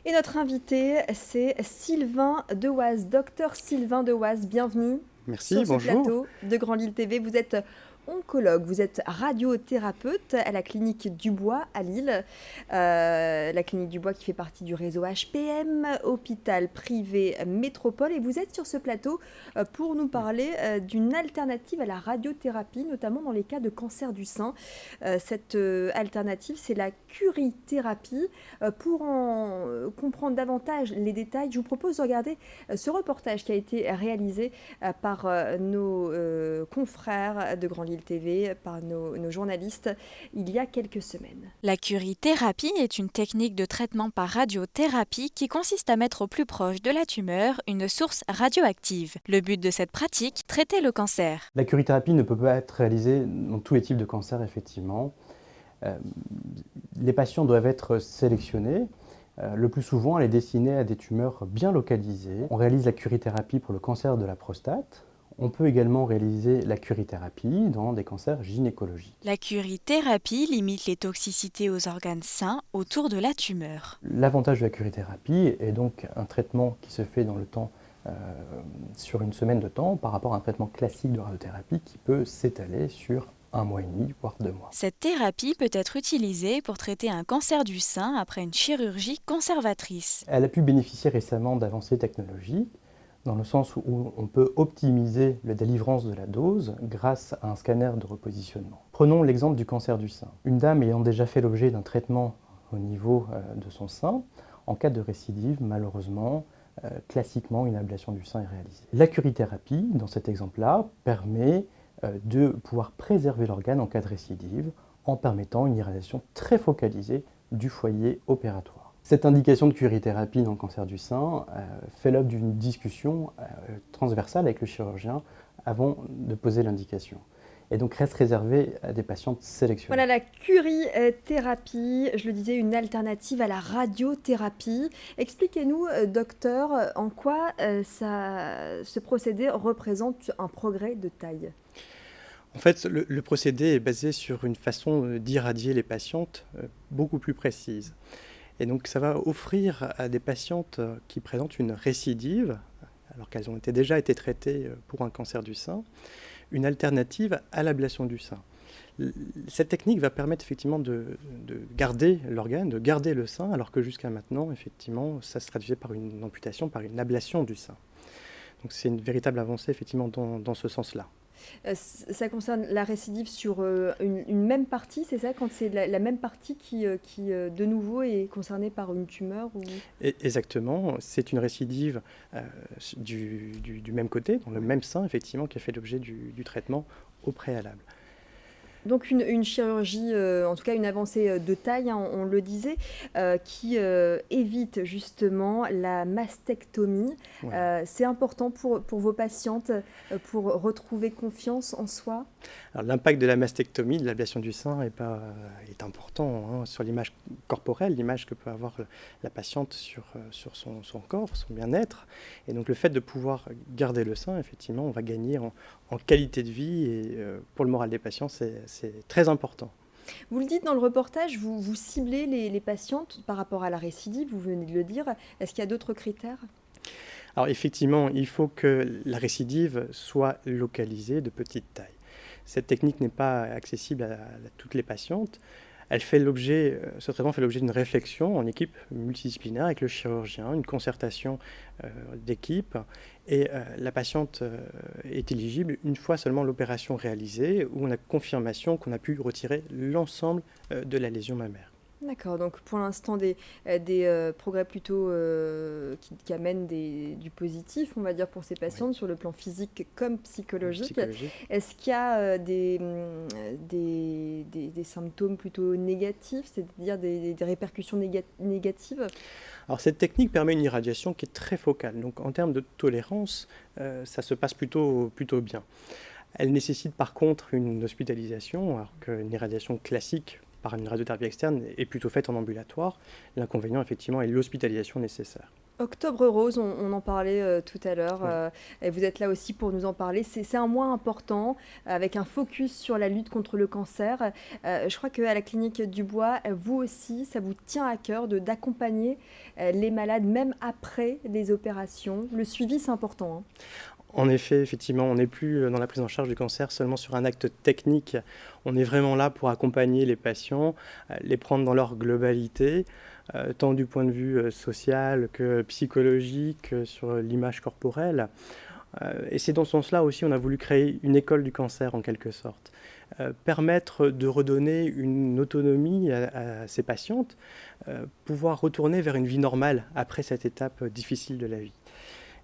Et notre invité, c'est Sylvain Dehoise, docteur Sylvain Dehoise. Bienvenue Merci, sur ce bonjour. plateau de Grand Lille TV. Vous êtes oncologue, vous êtes radiothérapeute à la clinique Dubois à Lille. La clinique Dubois qui fait partie du réseau HPM, hôpital privé métropole. Et vous êtes sur ce plateau pour nous parler d'une alternative à la radiothérapie, notamment dans les cas de cancer du sein. Cette alternative, c'est la curithérapie. Pour en comprendre davantage les détails, je vous propose de regarder ce reportage qui a été réalisé par nos confrères de Grand Lille TV, par nos journalistes, il y a quelques semaines. La curithérapie est une technique de traitement par radiothérapie qui consiste à mettre au plus proche de la tumeur une source radioactive. Le but de cette pratique, traiter le cancer. La curithérapie ne peut pas être réalisée dans tous les types de cancers, effectivement. Les patients doivent être sélectionnés. Le plus souvent, elle est destinée à des tumeurs bien localisées. On réalise la curithérapie pour le cancer de la prostate. On peut également réaliser la curithérapie dans des cancers gynécologiques. La curithérapie limite les toxicités aux organes sains autour de la tumeur. L'avantage de la curithérapie est donc un traitement qui se fait dans le temps, sur une semaine de temps, par rapport à un traitement classique de radiothérapie qui peut s'étaler sur 1 mois et demi, voire 2 mois. Cette thérapie peut être utilisée pour traiter un cancer du sein après une chirurgie conservatrice. Elle a pu bénéficier récemment d'avancées technologiques, dans le sens où on peut optimiser la délivrance de la dose grâce à un scanner de repositionnement. Prenons l'exemple du cancer du sein. Une dame ayant déjà fait l'objet d'un traitement au niveau de son sein, en cas de récidive, malheureusement, classiquement, une ablation du sein est réalisée. La curithérapie, dans cet exemple-là, permet de pouvoir préserver l'organe en cas de récidive, en permettant une irradiation très focalisée du foyer opératoire. Cette indication de curithérapie dans le cancer du sein fait l'objet d'une discussion transversale avec le chirurgien avant de poser l'indication. Et donc reste réservée à des patientes sélectionnées. Voilà la curithérapie, je le disais, une alternative à la radiothérapie. Expliquez-nous, docteur, en quoi ce procédé représente un progrès de taille. En fait, le procédé est basé sur une façon d'irradier les patientes beaucoup plus précise. Et donc ça va offrir à des patientes qui présentent une récidive, alors qu'elles ont déjà été traitées pour un cancer du sein, une alternative à l'ablation du sein. Cette technique va permettre effectivement de garder l'organe, de garder le sein, alors que jusqu'à maintenant, effectivement, ça se traduisait par une amputation, par une ablation du sein. Donc c'est une véritable avancée effectivement dans ce sens-là. Ça concerne la récidive sur une même partie, c'est ça, quand c'est la même partie qui de nouveau est concernée par une tumeur ou... Exactement, c'est une récidive du même côté, dans le même sein, effectivement, qui a fait l'objet du traitement au préalable. Donc une chirurgie, en tout cas une avancée de taille, hein, on le disait, qui évite justement la mastectomie. Ouais. C'est important pour vos patientes pour retrouver confiance en soi. Alors, l'impact de la mastectomie, de l'ablation du sein, est important sur l'image corporelle, l'image que peut avoir la patiente sur son corps, son bien-être. Et donc le fait de pouvoir garder le sein, effectivement, on va gagner en qualité de vie et pour le moral des patients, c'est très important. Vous le dites dans le reportage, vous ciblez les patientes par rapport à la récidive, vous venez de le dire. Est-ce qu'il y a d'autres critères ? Alors effectivement, il faut que la récidive soit localisée de petite taille. Cette technique n'est pas accessible à toutes les patientes. Ce traitement fait l'objet d'une réflexion en équipe multidisciplinaire avec le chirurgien, une concertation d'équipe. Et la patiente est éligible une fois seulement l'opération réalisée, où on a confirmation qu'on a pu retirer l'ensemble de la lésion mammaire. D'accord, donc pour l'instant des progrès plutôt qui amènent du positif, on va dire, pour ces patientes, Oui. sur le plan physique comme psychologique. Psychologique. Est-ce qu'il y a des symptômes plutôt négatifs, c'est-à-dire des répercussions négatives ? Alors cette technique permet une irradiation qui est très focale, donc en termes de tolérance, ça se passe plutôt bien. Elle nécessite par contre une hospitalisation, alors qu'une irradiation classique par une radiothérapie externe est plutôt faite en ambulatoire. L'inconvénient, effectivement, est l'hospitalisation nécessaire. Octobre Rose, on en parlait tout à l'heure, Oui. et vous êtes là aussi pour nous en parler. C'est un mois important, avec un focus sur la lutte contre le cancer. Je crois qu'à la clinique Dubois, vous aussi, ça vous tient à cœur d'accompagner les malades, même après les opérations. Le suivi, c'est important, hein. En effet, effectivement, on n'est plus dans la prise en charge du cancer seulement sur un acte technique. On est vraiment là pour accompagner les patients, les prendre dans leur globalité, tant du point de vue social que psychologique, sur l'image corporelle. Et c'est dans ce sens-là aussi on a voulu créer une école du cancer en quelque sorte. Permettre de redonner une autonomie à ces patientes, pouvoir retourner vers une vie normale après cette étape difficile de la vie.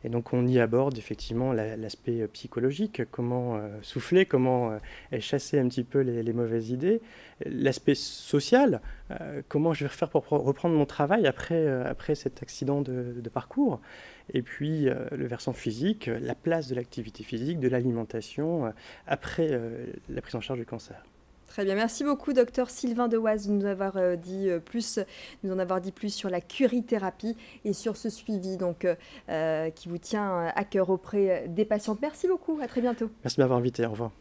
Et donc on y aborde effectivement l'aspect psychologique, comment souffler, comment chasser un petit peu les mauvaises idées. L'aspect social, comment je vais faire pour reprendre mon travail après cet accident de parcours. Et puis le versant physique, la place de l'activité physique, de l'alimentation, après la prise en charge du cancer. Très bien, merci beaucoup, docteur Sylvain Deoise, de nous avoir dit plus sur la curithérapie et sur ce suivi qui vous tient à cœur auprès des patients. Merci beaucoup, à très bientôt. Merci de m'avoir invité, au revoir.